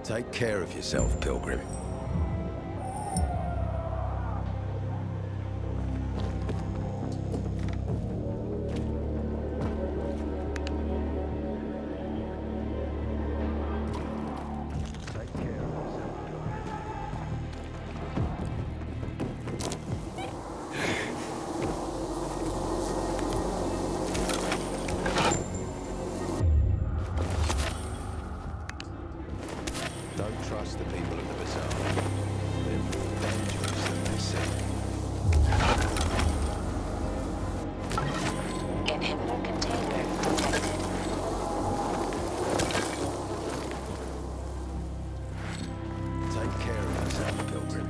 Take care of yourself, Pilgrim. Don't trust the people of the bazaar. They're more dangerous than they seem. Inhibitor container detected. Take care of yourself, Pilgrim.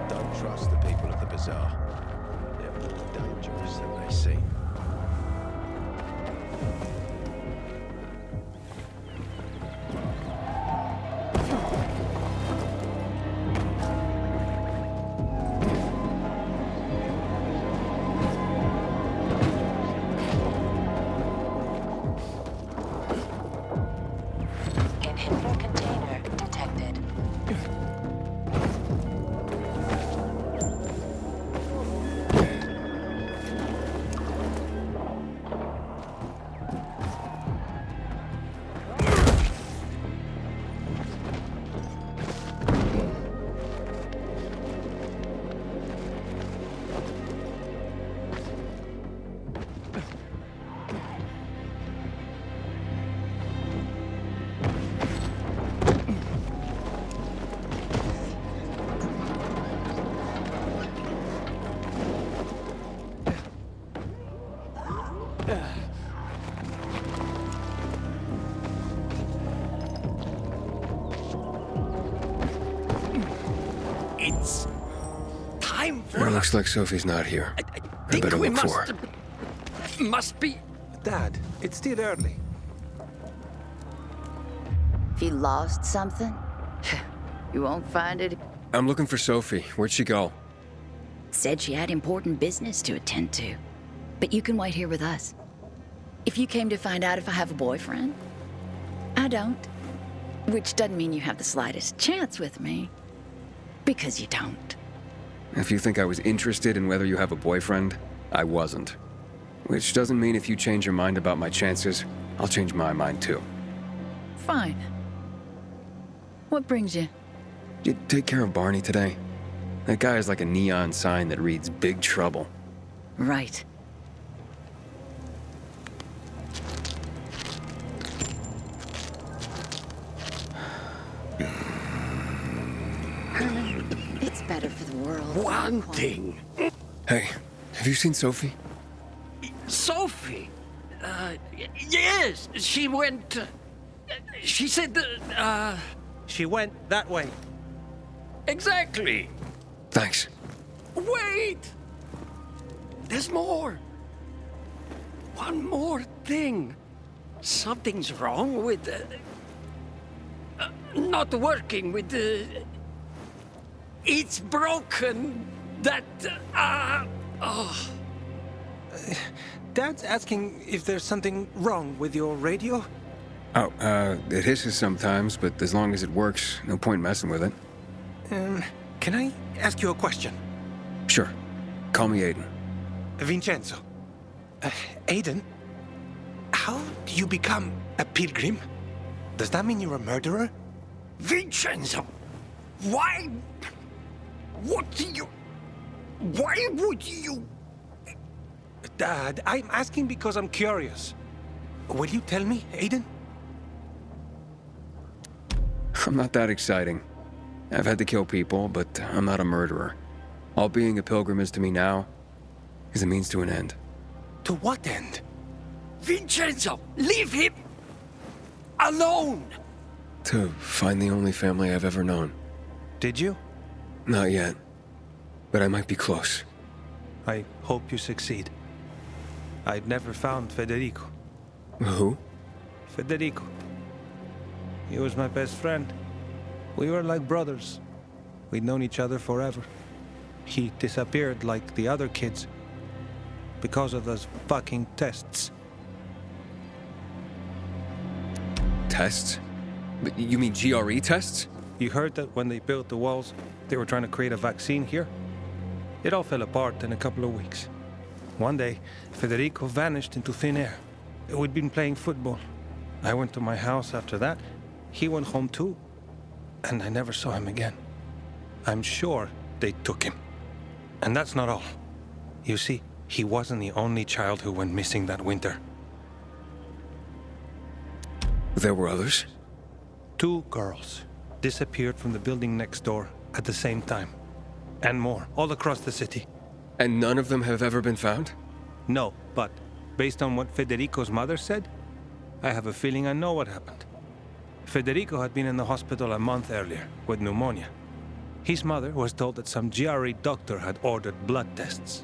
Don't trust the people of the bazaar. They're more dangerous than they seem. Inhibitor container detected. It's time for It looks like Sophie's not here. I think better we look for her. must be. Dad, it's still early. If you lost something, you won't find it. I'm looking for Sophie. Where'd she go? Said she had important business to attend to. But you can wait here with us. If you came to find out if I have a boyfriend, I don't. Which doesn't mean you have the slightest chance with me. Because you don't. If you think I was interested in whether you have a boyfriend, I wasn't. Which doesn't mean if you change your mind about my chances, I'll change my mind too. Fine. What brings you? Did you take care of Barney today? That guy is like a neon sign that reads Big Trouble. Right. Herman, it's better for the world. One thing. Hey, have you seen Sophie? Sophie. Yes, she went. She said that. She went that way. Exactly. Thanks. Wait. There's more. One more thing. Something's wrong with. Not working with the. It's broken. That. Oh. Dad's asking if there's something wrong with your radio? Oh, it hisses sometimes, but as long as it works, no point messing with it. Can I ask you a question? Sure. Call me Aiden. Vincenzo. Aiden? How do you become a pilgrim? Does that mean you're a murderer? Vincenzo! Why? What do you. Why would you. Dad, I'm asking because I'm curious. Will you tell me, Aiden? I'm not that exciting. I've had to kill people, but I'm not a murderer. All being a pilgrim is to me now is a means to an end. To what end? Vincenzo! Leave him! Alone! To find the only family I've ever known. Did you? Not yet. But I might be close. I hope you succeed. I'd never found Federico. Who? Federico. He was my best friend. We were like brothers. we'd known each other forever. He disappeared like the other kids because of those fucking tests. Tests? You mean GRE tests? You heard that when they built the walls, they were trying to create a vaccine here? It all fell apart in a couple of weeks. One day, Federico vanished into thin air. We'd been playing football. I went to my house after that. He went home too. And I never saw him again. I'm sure they took him. And that's not all. You see, he wasn't the only child who went missing that winter. There were others? 2 girls disappeared from the building next door at the same time. And more, all across the city. And none of them have ever been found? No, but based on what Federico's mother said, I have a feeling I know what happened. Federico had been in the hospital a month earlier with pneumonia. His mother was told that some GRE doctor had ordered blood tests,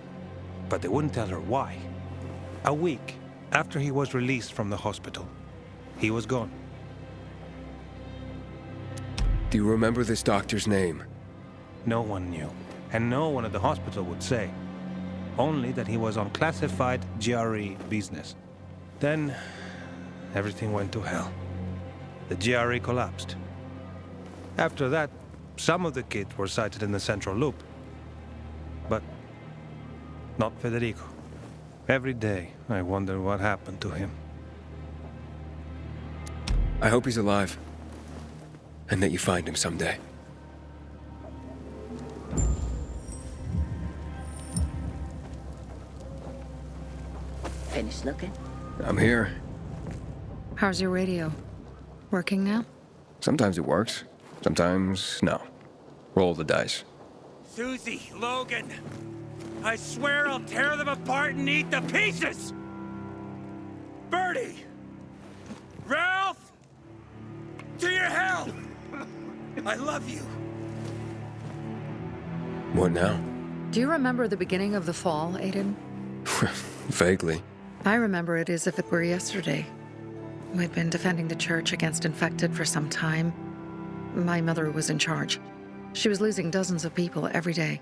but they wouldn't tell her why. A week after he was released from the hospital, he was gone. Do you remember this doctor's name? No one knew, and no one at the hospital would say. Only that he was on classified GRE business. Then, everything went to hell. The GRE collapsed. After that, some of the kids were sighted in the central loop. But not Federico. Every day, I wonder what happened to him. I hope he's alive. And that you find him someday. Finished looking? I'm here. How's your radio? Working now? Sometimes it works. Sometimes, no. Roll the dice. Susie, Logan, I swear I'll tear them apart and eat the pieces! Bertie! Ralph! To your help! I love you. What now? Do you remember the beginning of the fall, Aiden? Vaguely. I remember it as if it were yesterday. We'd been defending the church against infected for some time. My mother was in charge. She was losing dozens of people every day.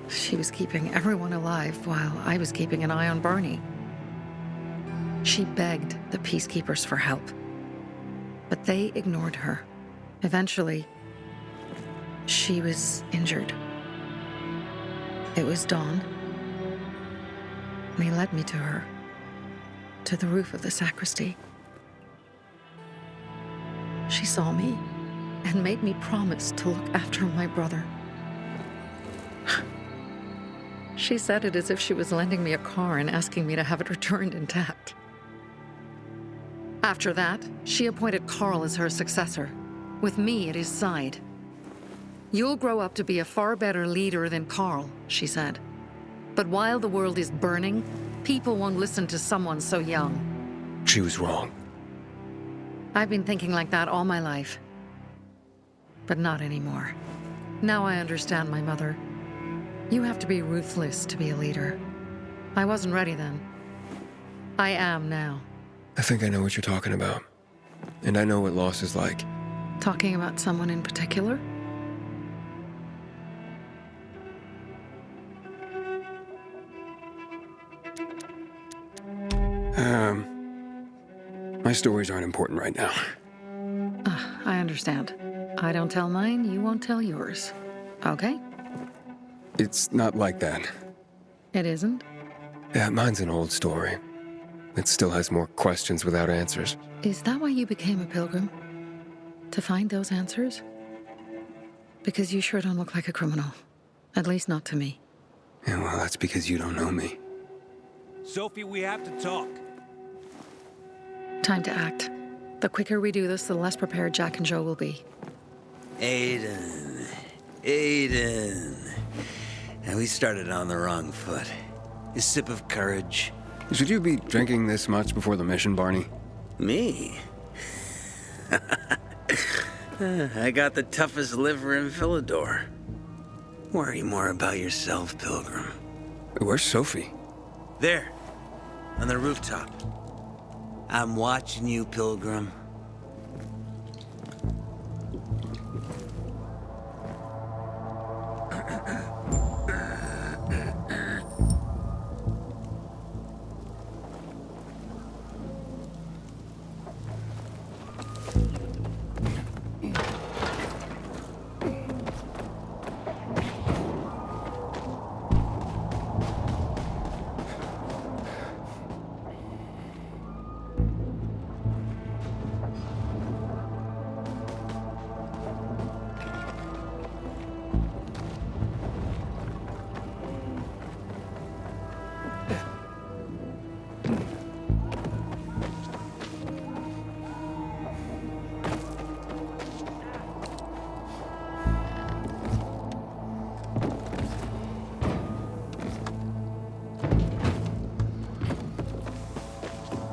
She was keeping everyone alive while I was keeping an eye on Barney. She begged the peacekeepers for help, but they ignored her. Eventually, she was injured. It was dawn, and he led me to her, to the roof of the sacristy. She saw me and made me promise to look after my brother. She said it as if she was lending me a car and asking me to have it returned intact. After that, she appointed Carl as her successor, with me at his side. You'll grow up to be a far better leader than Carl, she said. But while the world is burning, people won't listen to someone so young. She was wrong. I've been thinking like that all my life. But not anymore. Now I understand my mother. You have to be ruthless to be a leader. I wasn't ready then. I am now. I think I know what you're talking about. And I know what loss is like. Talking about someone in particular? My stories aren't important right now. I understand. I don't tell mine, you won't tell yours. Okay? It's not like that. It isn't? Yeah, mine's an old story. It still has more questions without answers. Is that why you became a pilgrim? To find those answers? Because you sure don't look like a criminal. At least not to me. Yeah, well, that's because you don't know me. Sophie, we have to talk. Time to act. The quicker we do this, the less prepared Jack and Joe will be. Aiden. And we started on the wrong foot. A sip of courage. Should you be drinking this much before the mission, Barney? Me? I got the toughest liver in Philidor. Worry more about yourself, Pilgrim. Where's Sophie? There, on the rooftop. I'm watching you, Pilgrim.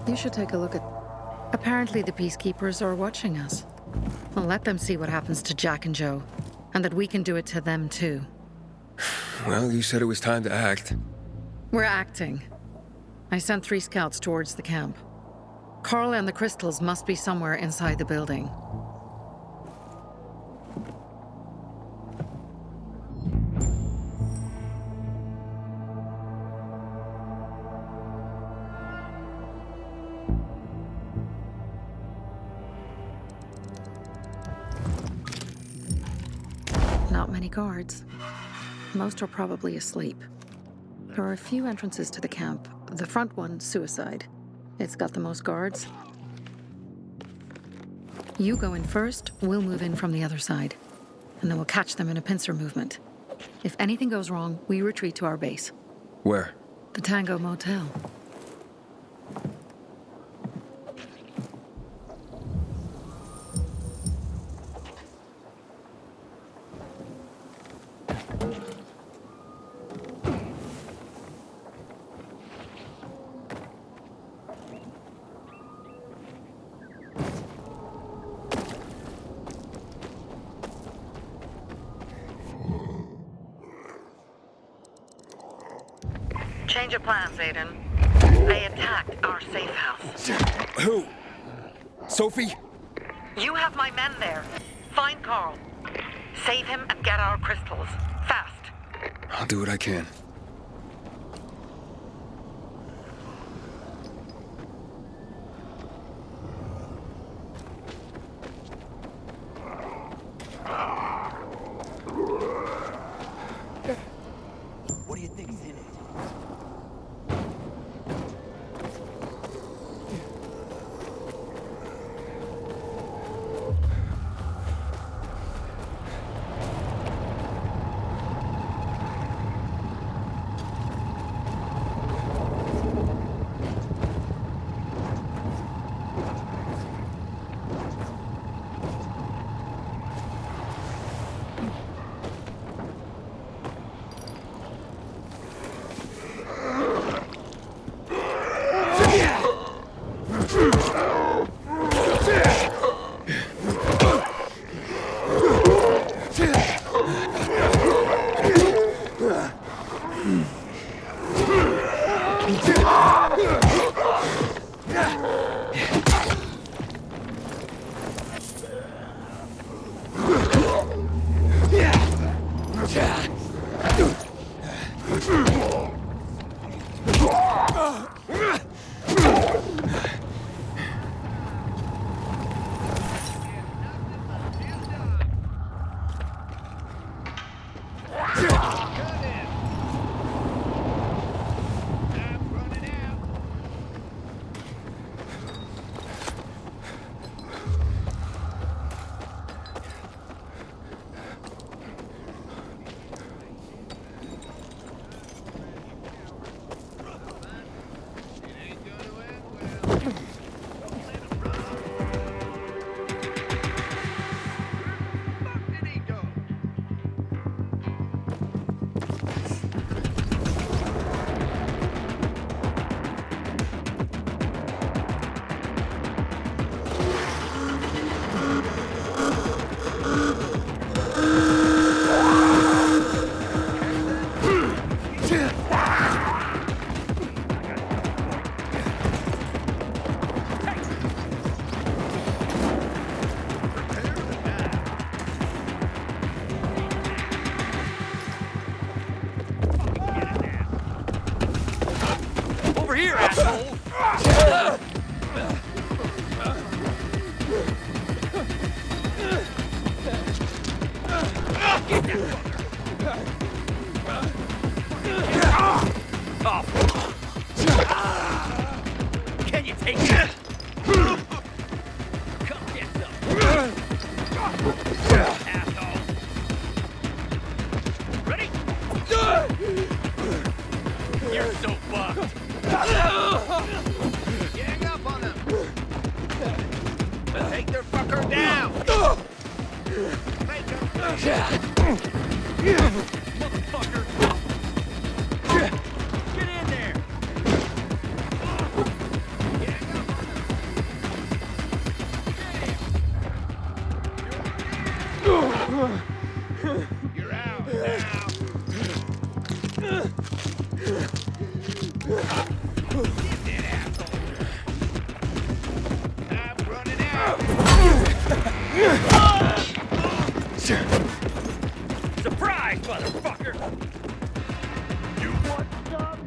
You should take a look at... Apparently the Peacekeepers are watching us. Well, let them see what happens to Jack and Joe, and that we can do it to them too. Well, you said it was time to act. We're acting. I sent 3 scouts towards the camp. Carl and the crystals must be somewhere inside the building. Not many guards. Most are probably asleep. There are a few entrances to the camp. The front one, suicide. It's got the most guards. You go in first, we'll move in from the other side. And then we'll catch them in a pincer movement. If anything goes wrong, we retreat to our base. Where? The Tango Motel. Change of plans, Aiden. They attacked our safe house. Who? Sophie? You have my men there. Find Carl. Save him and get our crystals. Fast. I'll do what I can. What do you think's in it? Can you take that? Come get some. Asshole. Ready? You're so fucked. Gang up on them. Take their fucker down. Take him. Motherfucker. Get in there. Gang up Surprise, motherfucker! You want some?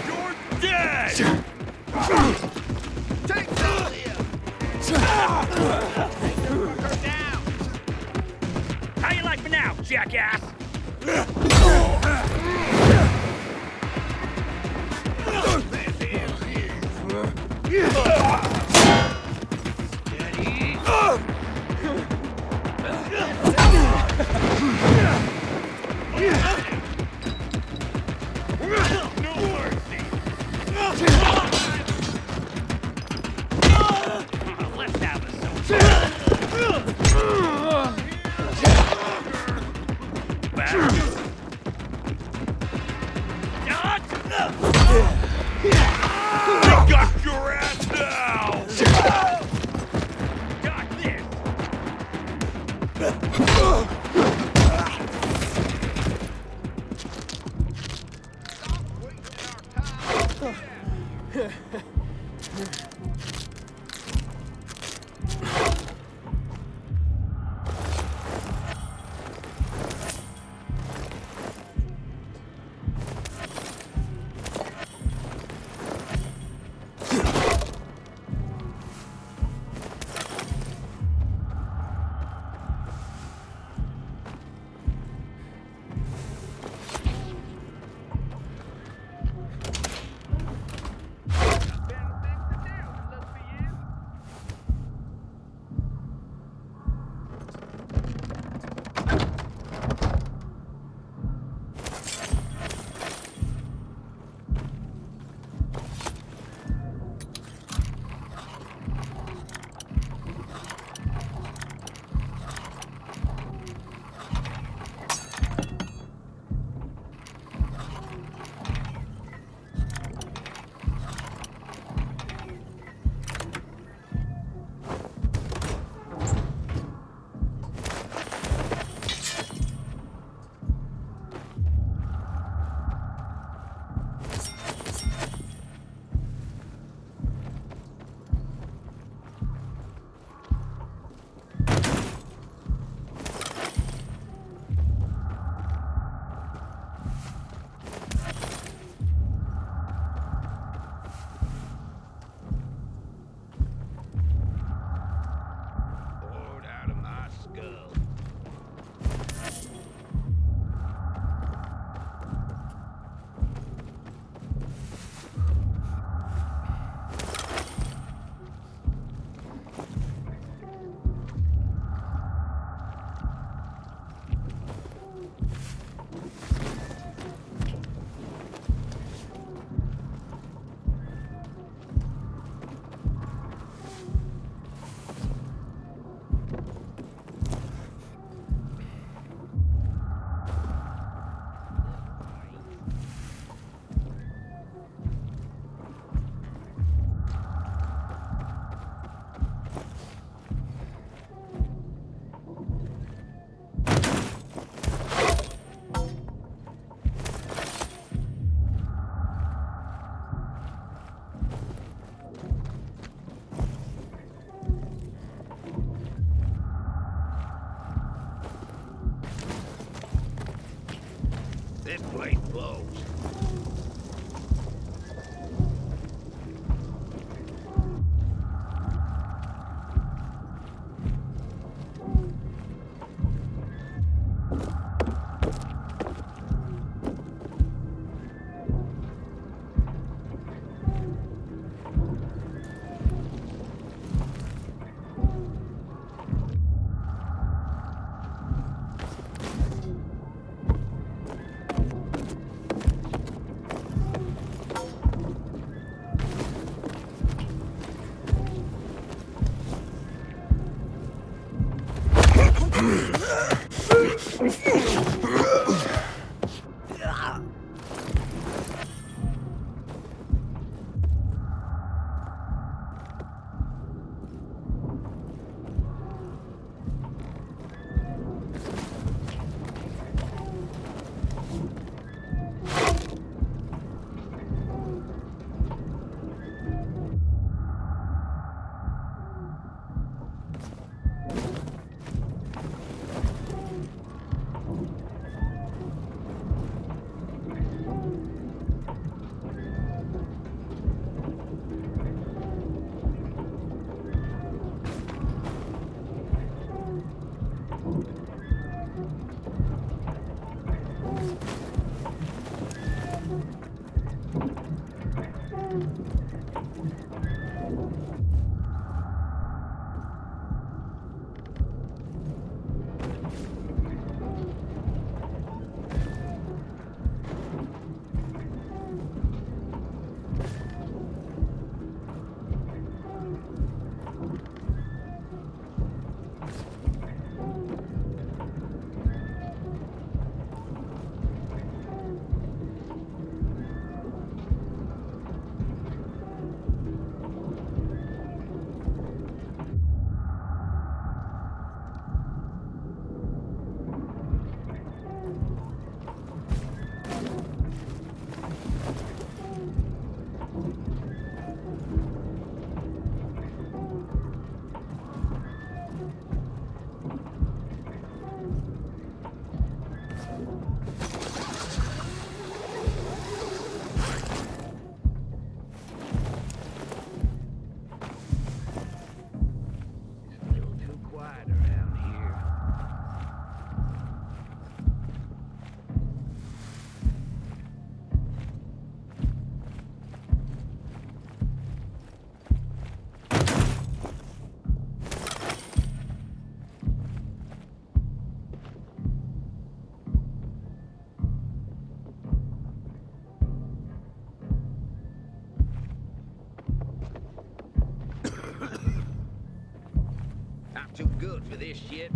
You're dead! Take that here! How you like me now, jackass? Let's have a I got your ass now! Got this! This place blows. Too good for this shit.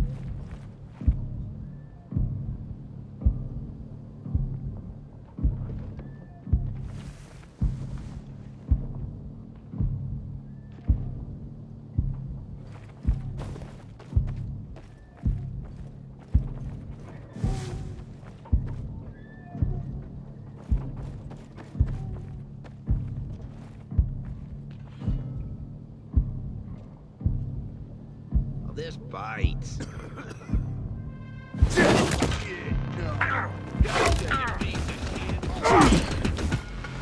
This bites.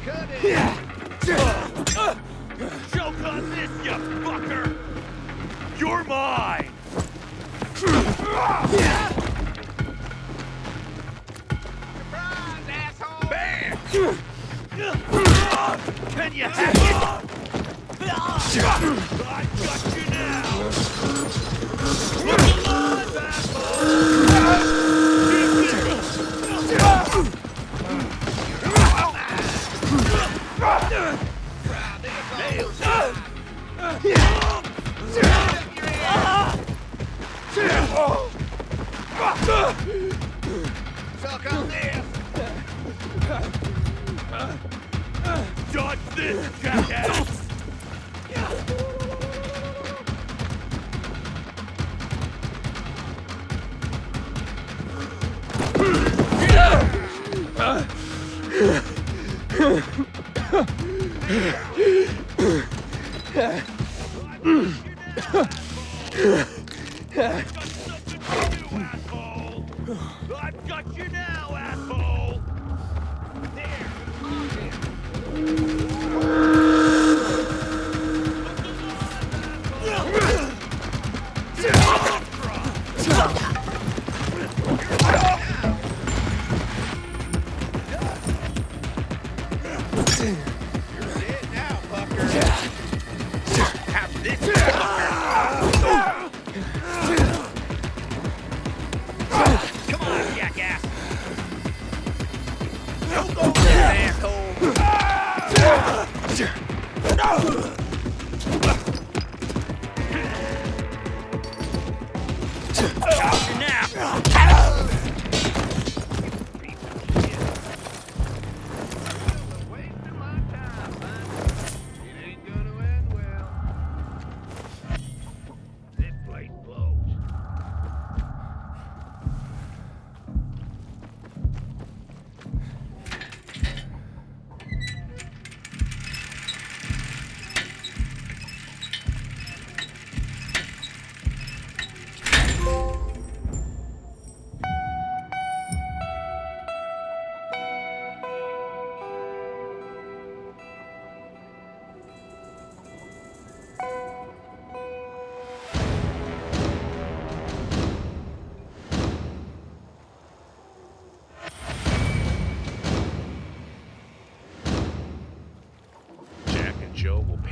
Cut it! Choke on this, you fucker! You're mine! Surprise, asshole! Bam! Can you hack it? I got you now! Look alive, asshole! Suck on this! Dodge this, jackass! I've got you now, asshole!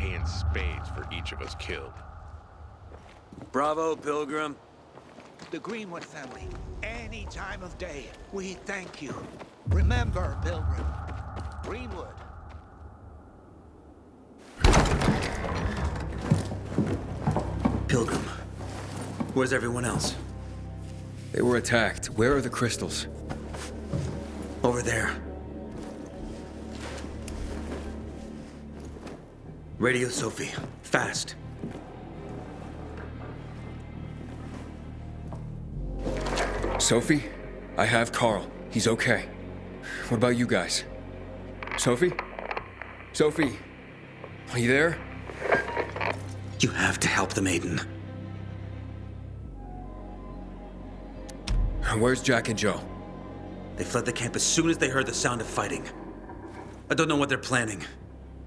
pay in spades for each of us killed. Bravo, Pilgrim. The Greenwood family, any time of day, we thank you. Remember, Pilgrim, Greenwood. Pilgrim. Where's everyone else? They were attacked. Where are the crystals? Over there. Radio Sophie. Fast. Sophie? I have Carl. He's okay. What about you guys? Sophie? Sophie? Are you there? You have to help them, Aiden. Where's Jack and Joe? They fled the camp as soon as they heard the sound of fighting. I don't know what they're planning.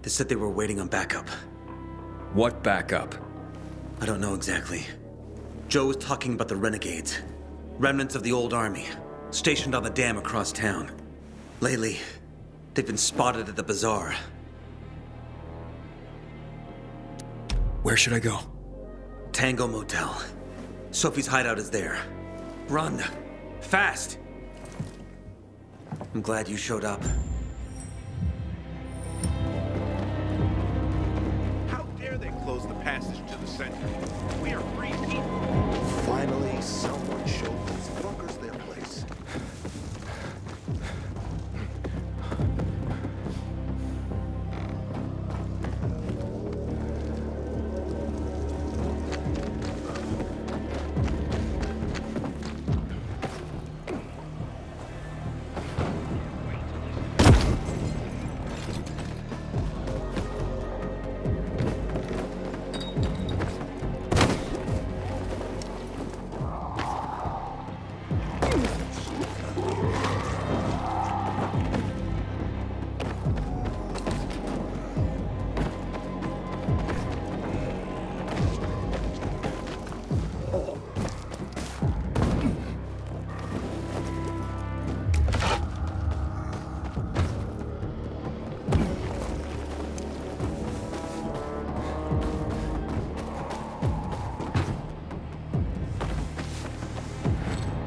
They said they were waiting on backup. What backup? I don't know exactly. Joe was talking about the renegades. Remnants of the old army, stationed on the dam across town. Lately, they've been spotted at the bazaar. Where should I go? Tango Motel. Sophie's hideout is there. Run. Fast! I'm glad you showed up. How dare they close the passage to the center? We are free people. Finally, someone showed those fuckers their place.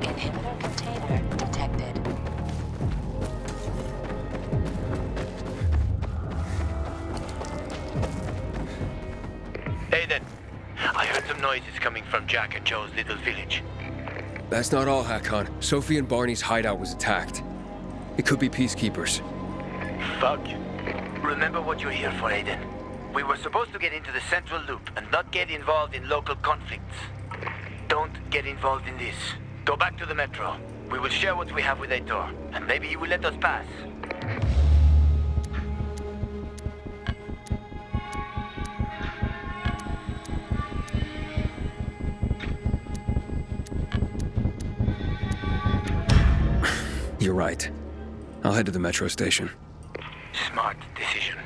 Inhibitor container detected. Aiden, I heard some noises coming from Jack and Joe's little village. That's not all, Hakon. Sophie and Barney's hideout was attacked. It could be peacekeepers. Fuck. Remember what you're here for, Aiden. We were supposed to get into the central loop and not get involved in local conflicts. Don't get involved in this. Go back to the metro. We will share what we have with Aitor, and maybe he will let us pass. You're right. I'll head to the metro station. Smart decision.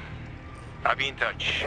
I'll be in touch.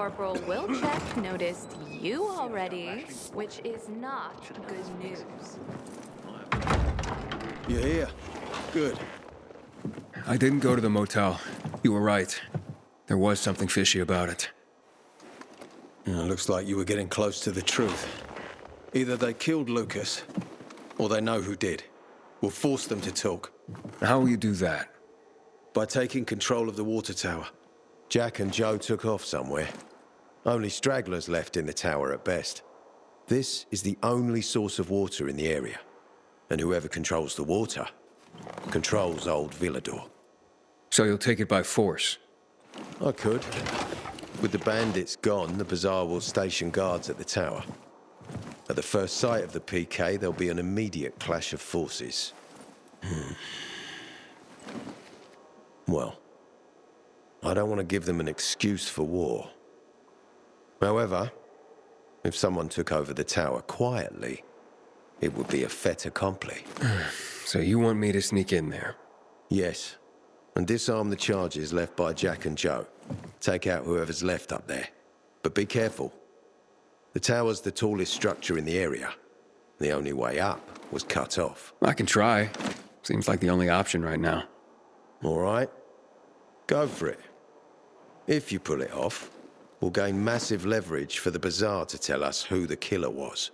Corporal Wilczek noticed you already, which is not good news. You're here. Good. I didn't go to the motel. You were right. There was something fishy about it. Looks like you were getting close to the truth. Either they killed Lucas, or they know who did. We'll force them to talk. How will you do that? By taking control of the water tower. Jack and Joe took off somewhere. Only stragglers left in the tower at best. This is the only source of water in the area. And whoever controls the water controls old Villador. So you'll take it by force? I could. With the bandits gone, the Bazaar will station guards at the tower. At the first sight of the PK, there'll be an immediate clash of forces. Well, I don't want to give them an excuse for war. However, if someone took over the tower quietly, it would be a fait accompli. So you want me to sneak in there? Yes, and disarm the charges left by Jack and Joe. Take out whoever's left up there. But be careful. The tower's the tallest structure in the area. The only way up was cut off. I can try. Seems like the only option right now. All right. Go for it. If you pull it off, we'll gain massive leverage for the Bazaar to tell us who the killer was.